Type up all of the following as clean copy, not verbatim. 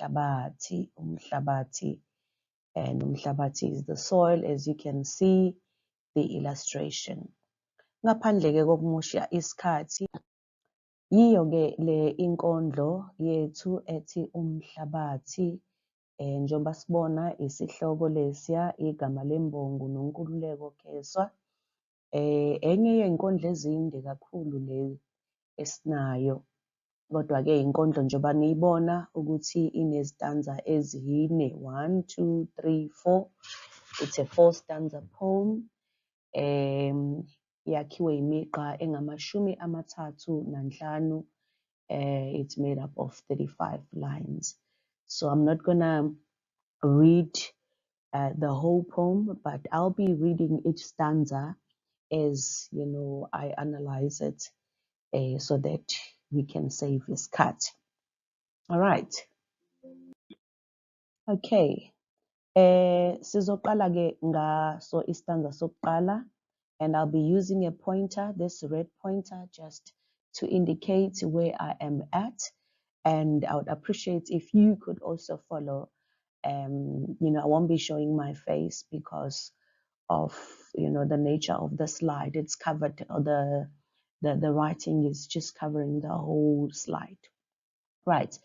umhlabati, and umhlabati is the soil, as you can see the illustration. Ngaphandle ke kokumusha isikhathi, yiyo ke le inkondlo yethu ethi umhlabati. Njengoba sibona isihloko lesiya, igama lembongi uNonkululeko Kheswa. Enye yey'nkondlo ezinde kakhulu le esinayo, kodwa-ke inkondlo njengoba niyibona ukuthi inezitanza ezine, 1, 2, 3, 4. It's a 4-stanza poem. Yakhiwe imigqa engamashumi 35. It's made up of 35 lines. So I'm not gonna read the whole poem, but I'll be reading each stanza as I analyze it, so that we can save this cut. All right. Okay. Sizoqala ke ngaso istanza sokuqala, and I'll be using a pointer, this red pointer, just to indicate where I am at. And I would appreciate if you could also follow. I won't be showing my face because of the nature of the slide. It's covered, or the writing is just covering the whole slide. Right.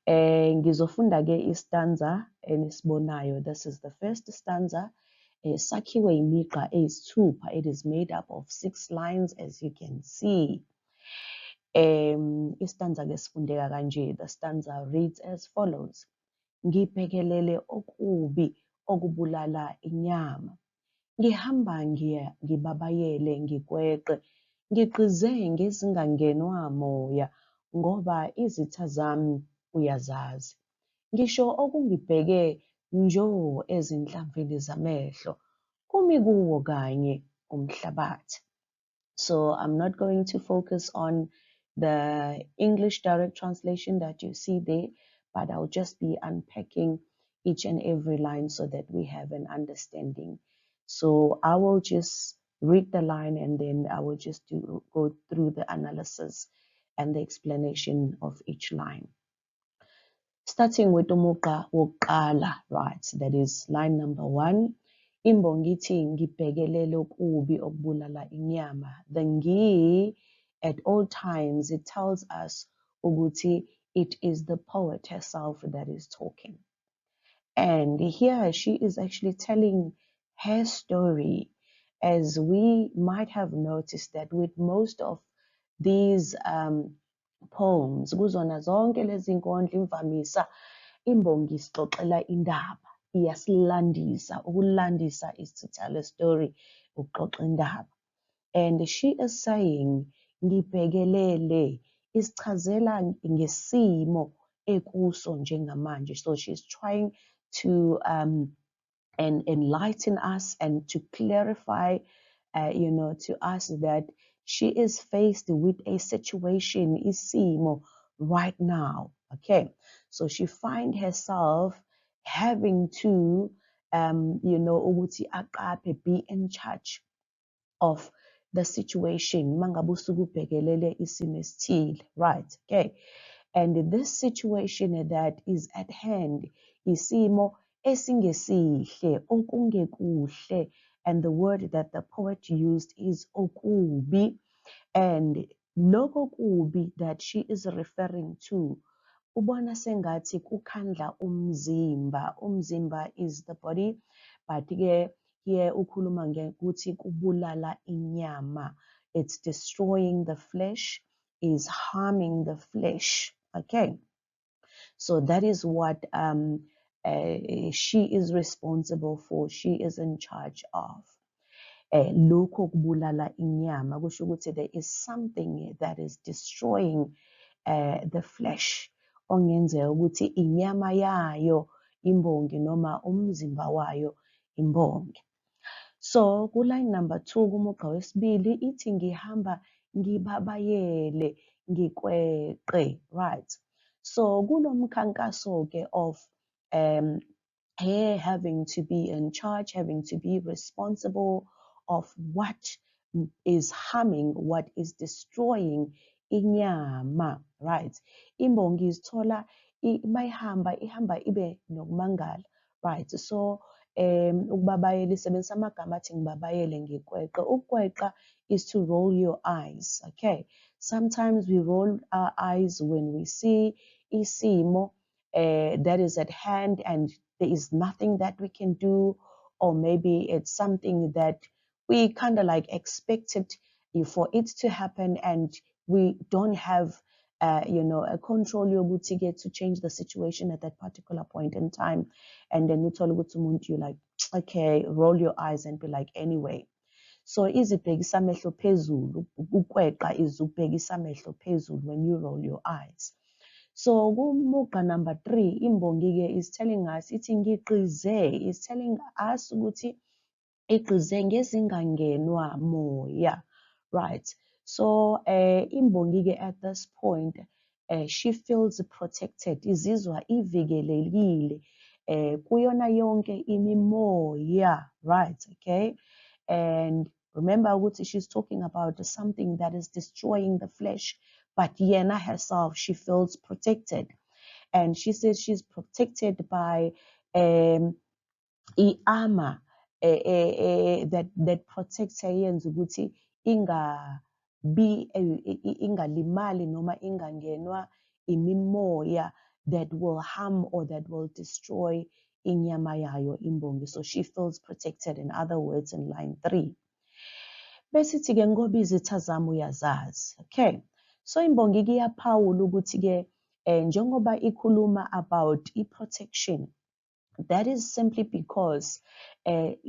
Ngizofunda ke istanza enisibonayo. This is the first stanza. Sakhiwe imigqa eyisithupha. It is made up of 6 lines, as you can see. Istanza ke sifundeka kanje. The stanza reads as follows. Ngibhekelele okubi okubulala inyama. Ngihamba ngibabayele ngikweqe. Ngiqize ngezingangenwa moya ngoba izitha zami uyazazi. Ngisho okungibheke njo ezinhlamvini zamehlo. Kumi kuwo kanye umhlabathi. So I'm not going to focus on the English direct translation that you see there, but I'll just be unpacking each and every line so that we have an understanding. So I will just read the line, and then I will just go through the analysis and the explanation of each line. Starting with umugqa wokuqala, right? That is line number 1. Imbongi ithi ngibhekelele okubi okubulala inyama. The ngi, at all times, it tells us ukuthi it is the poet herself that is talking. And here she is actually telling her story, as we might have noticed that with most of these poems, kuzona zonke lezi nkondlo imvamisa imbongi isixoxela indaba, iyasilandisa. Ukulandisa is to tell a story, ukuxoxa indaba. And she is saying ngibhekelele, isichazela ngesimo ekuso njengamanje. So she's trying to enlighten us and to clarify to us that she is faced with a situation, isimo, right now. Okay, so she finds herself having to ukuthi aqaphe, be in charge of the situation. Mangabe usuke ubhekelele isimo esithile, right? Okay, and this situation that is at hand, isimo esingesihle, okungekuhle, and the word that the poet used is okubi. And lokho kubi that she is referring to, ubona sengathi kukhandla umzimba. Umzimba is the body, but here ukhuluma ngokuthi kubulala inyama. It's destroying the flesh, is harming the flesh. Okay, so that is what she is responsible for. She is in charge of. Lokho kubulala inyama, kusho ukuthi there is something that is destroying the flesh. Ongenzeka ukuthi inyama yayo imbongi noma umzimba wayo imbongi. So kuline number 2 kumugqa wesibili ithi ngihamba ngibabayele ngikweqe, right? So kulomkhankaso ke of her having to be in charge, having to be responsible of what is harming, what is destroying inyama, right? Imbongi izithola ihamba ibe nokumangala, right? So ukubabayela isebenzisa amagama athi ngibabayele ngikweqe. Ukweqa is to roll your eyes, okay? Sometimes we roll our eyes when we see isimo that is at hand and there is nothing that we can do, or maybe it's something that we kind of like expected for it to happen and we don't have a control yokuthi to change the situation at that particular point in time. And then uthola ukuthi umuntu you like, okay, roll your eyes and be like, anyway. So izibhekisa amehlo phezulu, ukweqa is ukubhekisa amehlo phezulu when you roll your eyes. So kumugqa number 3, imbongi-ke is telling us, ithi ngiqize, is telling us ukuthi iqize ngezingangenwa moya, right? So imbongi-ke at this point, she feels protected, izizwa ivikelekile kuyona yonke imimoya, right? Okay, and remember ukuthi she's talking about something that is destroying the flesh, but yena herself, she feels protected, and she says she's protected by i-armor that protects her, yenza ukuthi ingalimali noma ingangenwa imimoya that will harm or that will destroy inyama yayo imbongi. So she feels protected, in other words, in line 3. Besithi-ke ngoba izitha zami uyazazi, okay? So imbongi-ke iyaphawula ukuthi-ke njengoba ikhuluma about i-protection, that is simply because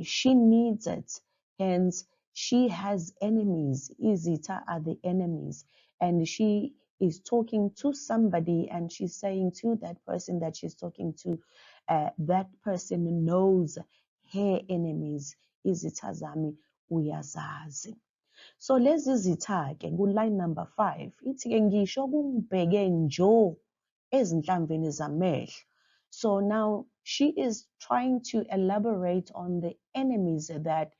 she needs it. Hence, she has enemies. Izitha are the enemies. And she is talking to somebody and she's saying to that person that she's talking to, that person knows her enemies. Izitha zami uyazazi. So lezi zitha-ke ku-line number 5, ithi-ke ngisho kungibheke njo ezinhlamvini zamehlo. So now she is trying to elaborate on the enemies that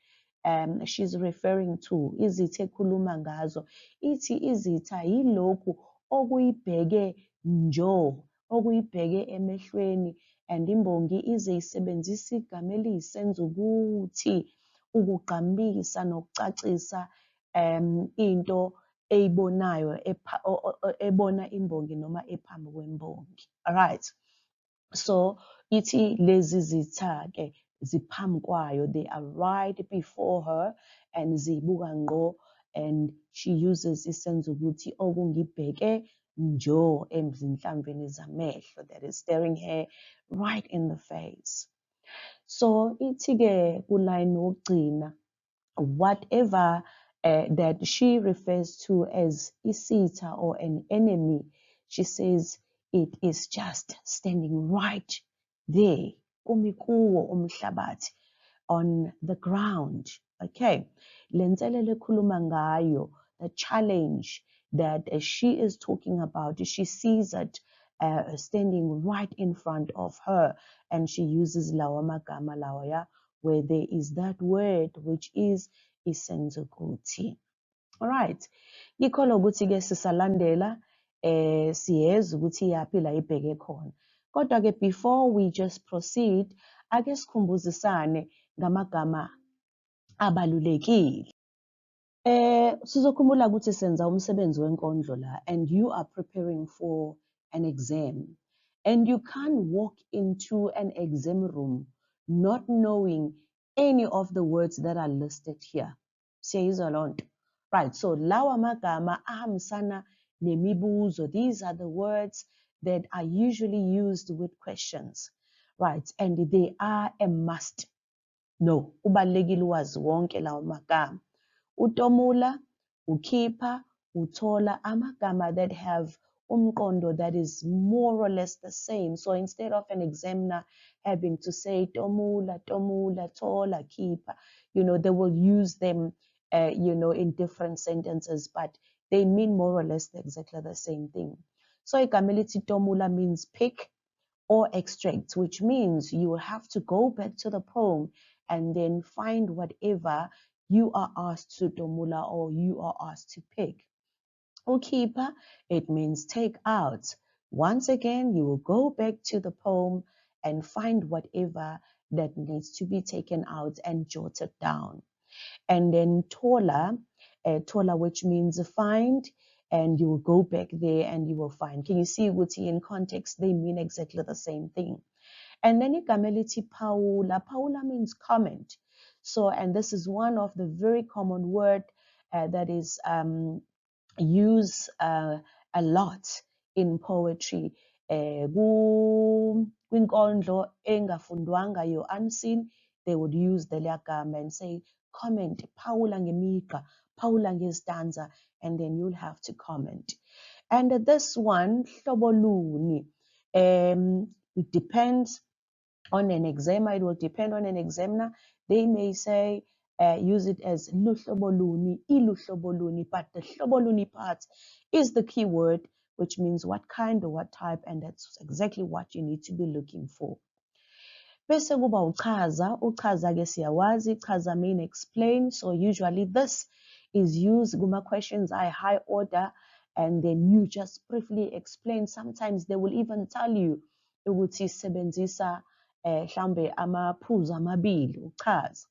she's referring to. Izitha ekhuluma ngazo. Ithi izitha yilokhu okuyibheke njo, okuyibheke emehlweni, and imbongi ize isebenzisa igama eliyisenza ukuthi ukugqambisa nokucacisa into eyibonayo ebona imbongi noma ephambi kwembongi. All right. So ithi lezi zitha-ke ziphambi kwayo, they are right before her and zibuka ngqo, and she uses isenzo ukuthi okungibheke njo ezinhlamvini zamehlo, that is staring her right in the face. So ithi-ke kuline wokugcina, whatever that she refers to as isitha or an enemy, she says it is just standing right there, kumikuwo umhlabathi, on the ground. Okay, lenselele ekhuluma ngayo, the challenge that she is talking about, she sees it standing right in front of her, and she uses lawa magama lawa, ya, where there is that word which is isenzo ukuthi. All right, yikho ukuthi-ke sisalandela siyeza ukuthi yaphi la ibheke khona. Kodwa-ke before we just proceed, ake sikhumbuzisane ngamagama abalulekile. Sizokhumbula ukuthi senza umsebenzi wenkondlo la, and you are preparing for an exam, and you can't walk into an exam room not knowing any of the words that are listed here. Siyayizwa loo nto? Right, so lawa magama ahambisana nemibuzo, these are the words that are usually used with questions, right? And they are a must. No, ubalulekile uwazi wonke lawa magama. Utomula, ukhipha, uthola, amagama that have umqondo that is more or less the same. So instead of an examiner having to say tomula, tomula, thola, khipha, they will use them in different sentences, but they mean more or less exactly the same thing. So igama elithi tomula means pick or extract, which means you will have to go back to the poem and then find whatever you are asked to tomula or you are asked to pick. Ukhipha, it means take out. Once again, you will go back to the poem and find whatever that needs to be taken out and jotted down. And then tola, tola, which means find, and you will go back there and you will find. Can you see what in context they mean exactly the same thing? And then igama elithi Paula. Paula means comment. So, and this is one of the very common word that is used a lot in poetry. Kwinkondlo engafundwanga, your unseen, they would use the gama and say, comment, Paula ngemigqa, Paula ngestanza, and then you'll have to comment. And this one, hlobo luni, it depends on an examiner, it will depend on an examiner. They may say, use it as luhloboluni, iluhloboluni, but the hloboluni part is the key word, which means what kind or what type, and that's exactly what you need to be looking for. Bese kuba uchaza, uchaza ke siyawazi, chaza mean explain. So usually this is used kuma questions are high order, and then you just briefly explain. Sometimes they will even tell you ukuthi sebenzisa mhlambe amaphuzu amabili uchaza.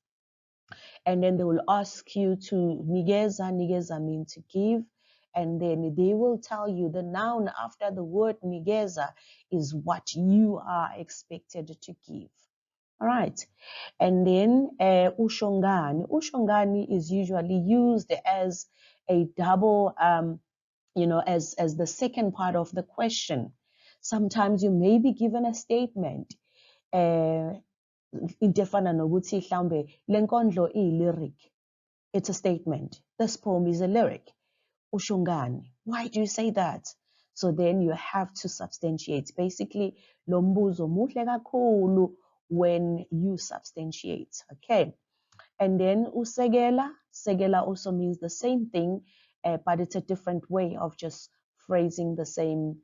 And then they will ask you to nigeza, nigeza mean to give, and then they will tell you the noun after the word nigeza is what you are expected to give. All right. And then ushongani. Ushongani is usually used as a double, as the second part of the question. Sometimes you may be given a statement. Intefana nokuthi mhlambe lenkondlo lyric. It's a statement. This poem is a lyric. Ushongani. Why do you say that? So then you have to substantiate. Basically, lo mbuzo muhle kakhulu when you substantiate. Okay. And then usekela. Sekela also means the same thing, but it's a different way of just phrasing the same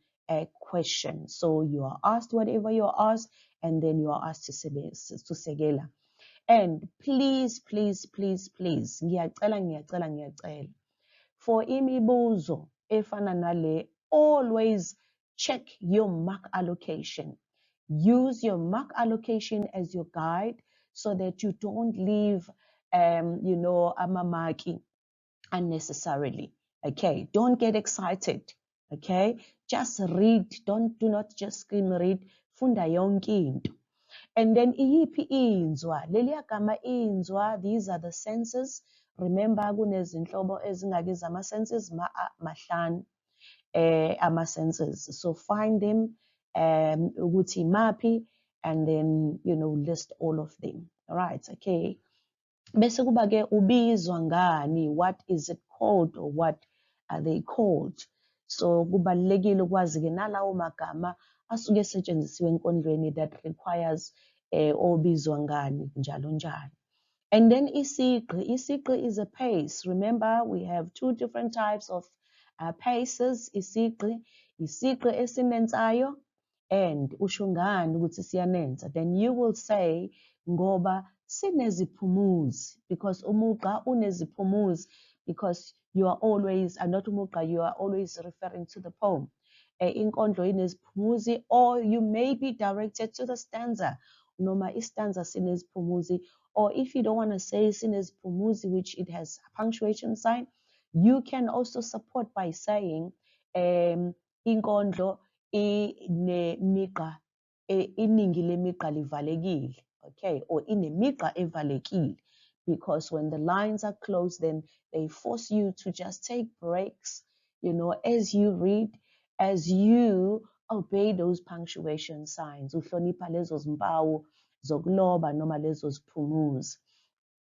question. So you are asked whatever you are asked, and then you are asked to sekela. And please, please, please, please, ngiyacela. For imibuzo efana nale, always check your mark allocation. Use your mark allocation as your guide so that you don't leave, amamaki unnecessarily. Okay, don't get excited. Okay, just read. Do not just skim read. Funda yonke into. And then iyiphi inzwa? Leliya gama inzwa, these are the senses. Remember, kunezinhlobo ezingaki zama-senses mahlanu ama-senses. So find them, ukuthi mapi, and then list all of them. All right, okay. Bese kuba ke ubizwa ngani? What is it called, or what are they called? So kubalulekile ukwazi ke nalawo magama asuke esetshenzisiwe enkondlweni that requires obizwa ngani njalo njalo. And then isigqi. Isigqi is a pace. Remember, we have two different types of paces. Isigqi esinenzayo, and ushungani ukuthi siyanenza. Then you will say ngoba sineziphumuzi, because umugqa uneziphumuzi, because you are always, not umugqa, you are always referring to the poem. Inkondlo ineziphumuzi, or you may be directed to the stanza. Noma istanza sineziphumuzi, or if you don't want to say sineziphumuzi, which it has a punctuation sign, you can also support by saying inkondlo inemigqa, iningi lemigqa livalekile, okay, or inemigqa evalekile, because when the lines are closed, then they force you to just take breaks, as you read, as you obey those punctuation signs. Uhlonipha lezo zimpawu zokuloba noma lezo ziphumuzi.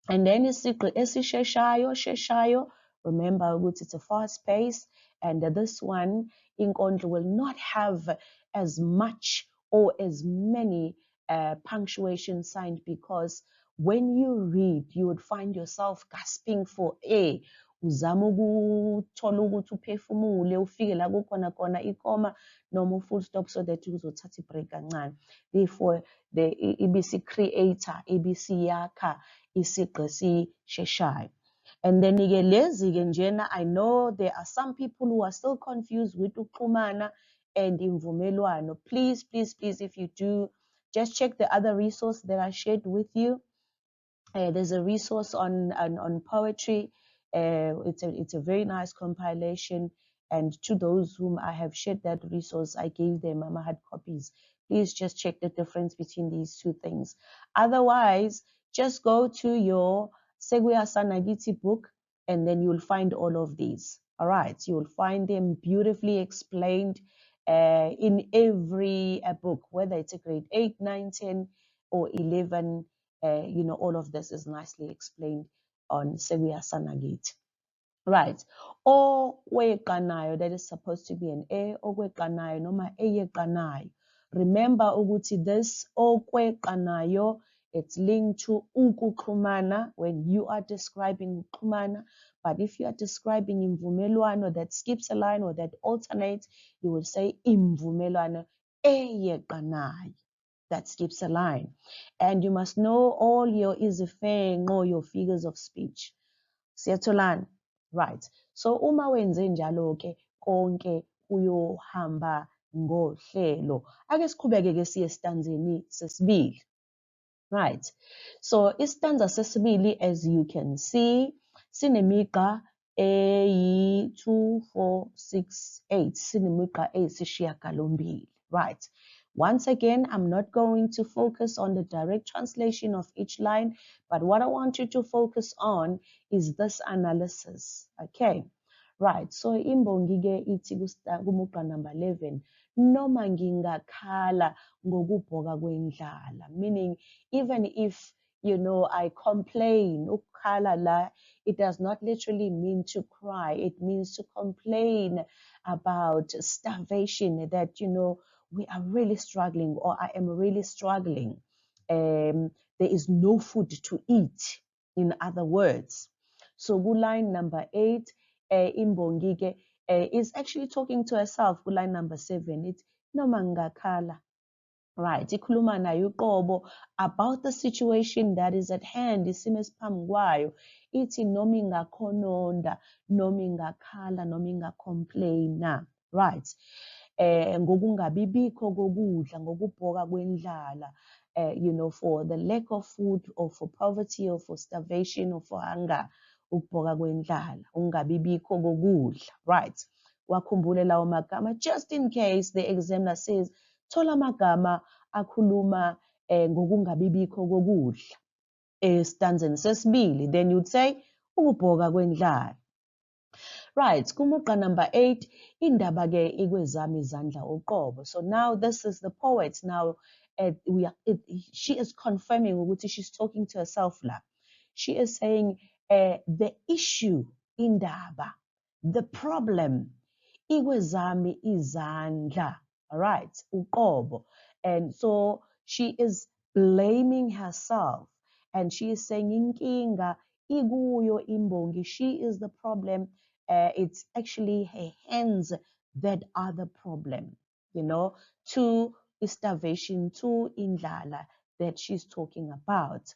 And then isigqi esisheshayo, remember ukuthi it's a fast pace, and this one, inkondlo will not have as much or as many punctuation signs, because when you read, you would find yourself gasping for air. Uzama ukuthola ukuthi uphefumule, ufike la kukhona khona ikoma noma full stop, so that uzothatha ibreak kancane. Therefore, the ibisi creator, ibisi yakha isigqi esisheshayo. And then lezi ke njena, I know there are some people who are still confused with uxhumana and imvumelwano. Please, please, please, if you do, just check the other resource that I shared with you. There's a resource on poetry. It's a very nice compilation. And to those whom I have shared that resource, I gave them hard copies. Please just check the difference between these two things. Otherwise, just go to your Seguya Sanagiti book, and then you'll find all of these. All right, you'll find them beautifully explained in every book, whether it's a grade 8, 9, 10, or 11. All of this is nicely explained on Seguya Sanagiti. Right. Oweqanayo, that is supposed to be an A, okweqanayo noma eyeqanayo. Remember ukuthi this okweqanayo, it's linked to ukuxhumana when you are describing ukuxhumana. But if you are describing imvumelwano that skips a line or that alternates, you will say imvumelwano eyeqanayo. That skips a line. And you must know all your izifenqo, your figures of speech. Siyatholana? Right. So uma wenze njalo ke konke kuyohamba ngohlelo. Ake siqhubeke ke siye estanzeni sesibili. Right. So istanza sesibili, as you can see, sinemigqa eyi 2, 4, 6, 8. Sinemigqa eyisishiyagalombili. Right. Once again, I'm not going to focus on the direct translation of each line, but what I want you to focus on is this analysis. Okay. Right. So imbongi-ke ithi kumugqa number 11, noma ngingakhala ngokubhoka kwendlala, meaning even if I complain, ukhala la, it does not literally mean to cry. It means to complain about starvation, that we are really struggling, or I am really struggling. There is no food to eat, in other words. So line number 8, imbongi is actually talking to herself. Line number 7, it's noma ngakhala. Right, ikhuluma nayo uqobo about the situation that is at hand, isimo esiphambi kwayo. Ithi noma ingakhononda, noma ingakhala, noma ingacomplaina. Right. Ngokungabibikho kokudla, ngokubhoka kwendlala, for the lack of food, or for poverty, or for starvation, or for hunger, ukubhoka kwendlala, ungabibikho kokudla. Right. Wakhumbule lawo magama, just in case the examiner says, thola amagama akhuluma ngokungabibikho kokudla estanzeni sesibili, then you'd say ukubhoka kwendlala. Right, kumugqa number 8, indaba ke ikwezami izandla uqobo. So now this is the poet. Now she is confirming ukuthi she's talking to herself la. She is saying the issue, indaba, the problem, ikwezami izandla. All right, uqobo. And so she is blaming herself, and she is saying inkinga ikuyo imbongi. She is the problem. It's actually her hands that are the problem, to starvation, to indlala that she's talking about.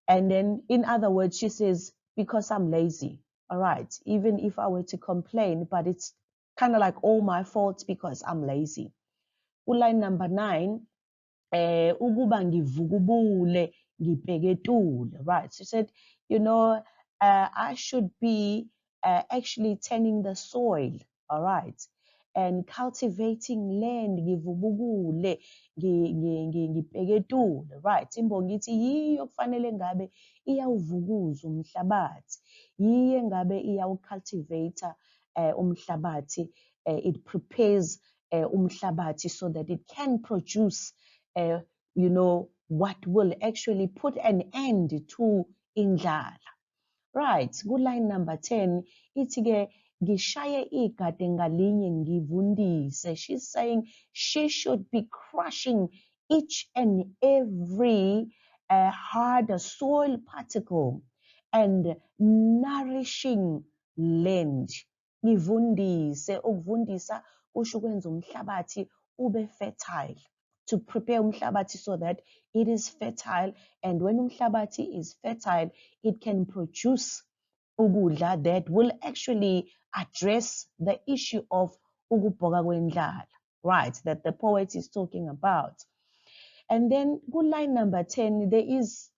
And then, in other words, she says, because I'm lazy. All right, even if I were to complain, but it's kind of like all my fault because I'm lazy. Line number 9, ukuba ngivukubule ngibheketule. Right, she said, I should be actually tending the soil, all right, and cultivating land, ngivubukule, ngibheketule. Right, imbongi ithi yiyo kufanele ngabe iyawuvukuza umhlabathi, yiyo ngabe iyawucultivate umhlabathi, it prepares umhlabathi so that it can produce what will actually put an end to indlala. Right, line number 10, ithi ke ngishaye igade ngalinye ngivundise. She's saying she should be crushing each and every hard soil particle and nourishing land. Ngivundise, ukuvundisa kusho ukwenza umhlabathi ube fertile, to prepare umhlabathi so that it is fertile, and when umhlabathi is fertile, it can produce ukudla that will actually address the issue of ukubhoka kwendlala. right, that the poet is talking about. And then good line number 10, there is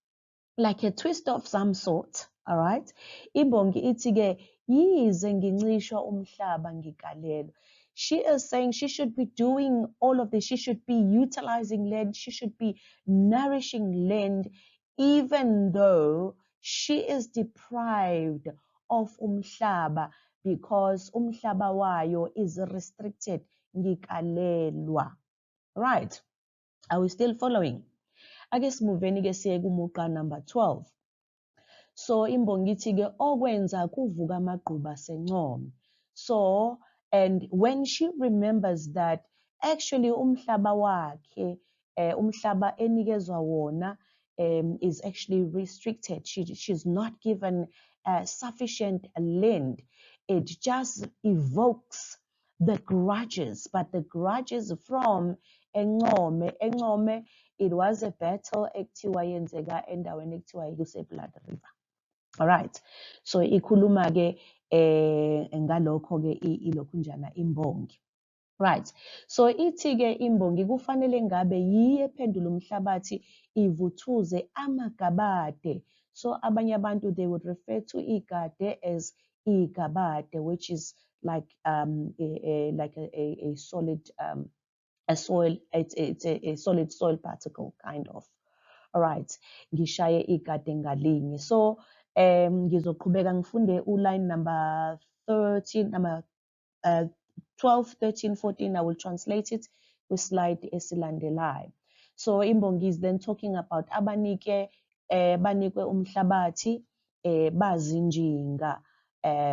like a twist of some sort, all right? Imbongi ithi-ke, yize ngincishwa umhlaba ngikalelwa. She is saying she should be doing all of this. She should be utilizing land. She should be nourishing land, even though she is deprived of umhlaba because umhlaba wayo is restricted. Ngikalelwa. Right? Are we still following? Ake simuveni-ke siye kumuqa number 12. So imbongi ithi-ke okwenza kuvuka amagquba sencome. So, and when she remembers that actually umhlaba wakhe, umhlaba enikezwa wona is actually restricted. She's not given sufficient land. It just evokes the grudges, but the grudges from Encome. Encome, it was a battle ekuthiwa yenzeka endaweni ekuthiwa yikuse-Blood River. All right. So ikhuluma-ke ngalokho-ke ilokhunjana imbongi. Right. So ithi-ke imbongi kufanele ngabe yiye ephendula umhlabathi ivuthuze amagabade. So abanye abantu, they would refer to igade as igabade, which is like a solid a soil, it's a solid soil particle kind of. All right. Ngishaye igade ngalinye. So ngizoqhubeka ngifunde uline number 13, number 12, 13, 14. I will translate it with slide esilandelayo. So imbongi is then talking about abanike banikwe umhlabathi bazinjinga,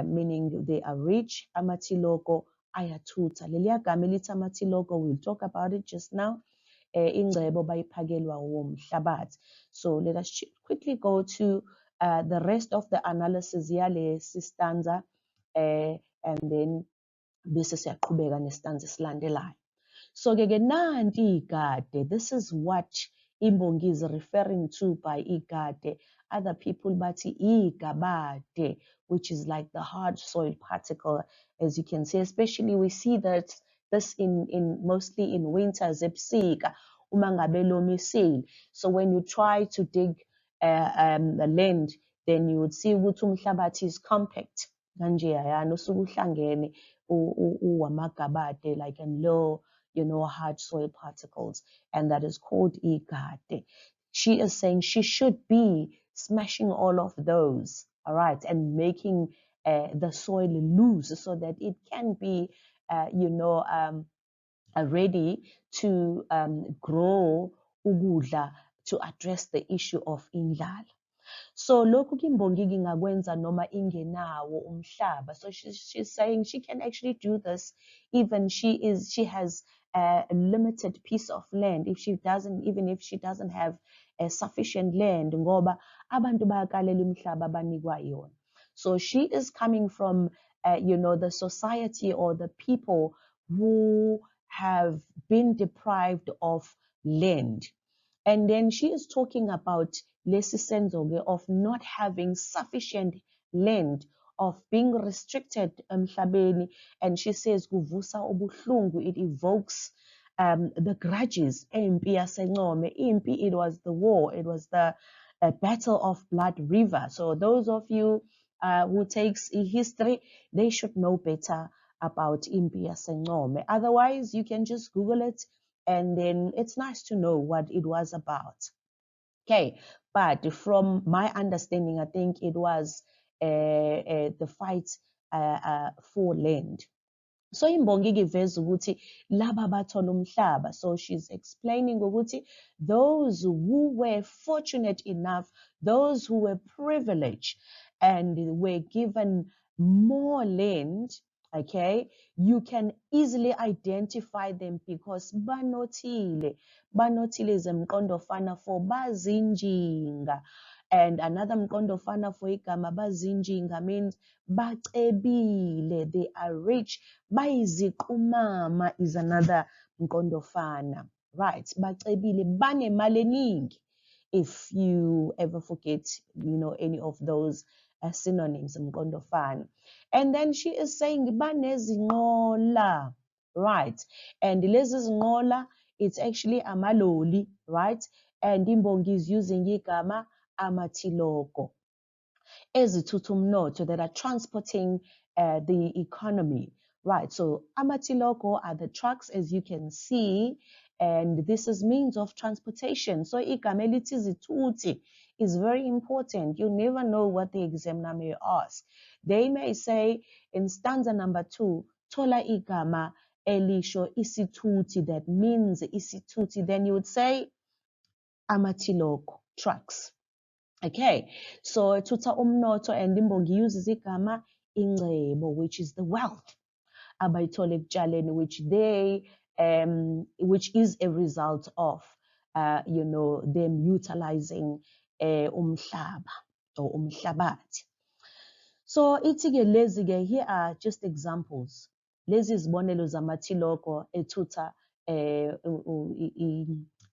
meaning they are rich. Amatiloko ayathutha. Leliya gama elithi amatiloko, we'll talk about it just now. Ingcebo bayiphakelwa womhlabathi. So let us quickly go to the rest of the analysis yalesi stanza, and then bese siyaqhubeka nestanza esilandelayo. So-ke nanti igade, this is what imbongi is referring to by igade. Other people bathi igabade, which is like the hard soil particle, as you can see. Especially we see that this in mostly in winters, ebusika uma ngabe lomisile. So when you try to dig the land, then you would see ukuthi umhlabathi is compact kanjeya yana usuke uhlangene uwamagabade, like in low, hard soil particles, and that is called igade. She is saying she should be smashing all of those, all right, and making the soil loose so that it can be, ready to grow ukudla, to address the issue of indlala. So lokhu kimbongi ngingakwenza noma ingenawo umhlaba. So she's saying she can actually do this even she has a limited piece of land, even if she doesn't have a sufficient land, ngoba abantu bayakalela umhlaba banikwa yona. So she is coming from the society or the people who have been deprived of land. And then she is talking about lesi senzo of not having sufficient land, of being restricted emhlabeni, and she says kuvusa ubuhlungu, it evokes the grudges. Impi yasencome, impi, it was the war, it was the battle of Blood River. So those of you who takes history, they should know better about impi yasencome. Otherwise, you can just Google it, and then it's nice to know what it was about. Okay, but from my understanding, I think it was the fight for land. So imbongi iveza ukuthi laba bathola umhlaba. So she's explaining ukuthi those who were fortunate enough, those who were privileged and were given more land, okay, you can easily identify them because banothile is mqondo ofana for bazinjinga. And another mqondo ofana for igama bazinjinga means bacebile, they are rich. Bayiziqumama is another mqondo ofana, right? Bacebile, banemali eningi. If you ever forget, any of those synonyms, mqondo ofana. And then she is saying banezinqola, right? And lezi zinqola, it's actually amaloli, right? And imbongi is using igama amatiloko ezithutha umnotho that are transporting the economy, right? So amatiloko are the trucks, as you can see, and this is means of transportation. So igama elithi izithuthi is very important. You never know what the examiner may ask. They may say in stanza number 2, thola igama elisho isithuthi, that means isithuthi. Then you would say amatiloko, trucks. Okay, so thutha umnotho, and imbongi uses igama ingcebo, which is the wealth abayithole ekutshaleni, which is a result of them utilizing umhlaba or umhlabathi. So ithi-ke lezi-ke, here are just examples. Lezi izibonelo zamathiloko ethutha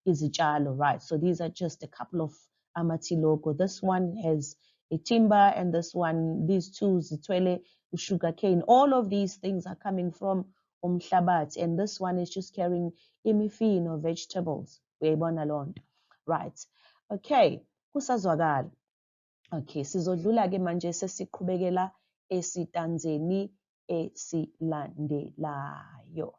izitshalo, right? So these are just a couple of amatiloko. This one has a timber, and these two zithwele sugarcane. All of these things are coming from umhlabathi, and this one is just carrying imifino, vegetables. Uyayibona lonto, right? Okay, kusazwakala. Okay, sizodlula-ke manje sesiqhubekela esitanzeni esilandelayo.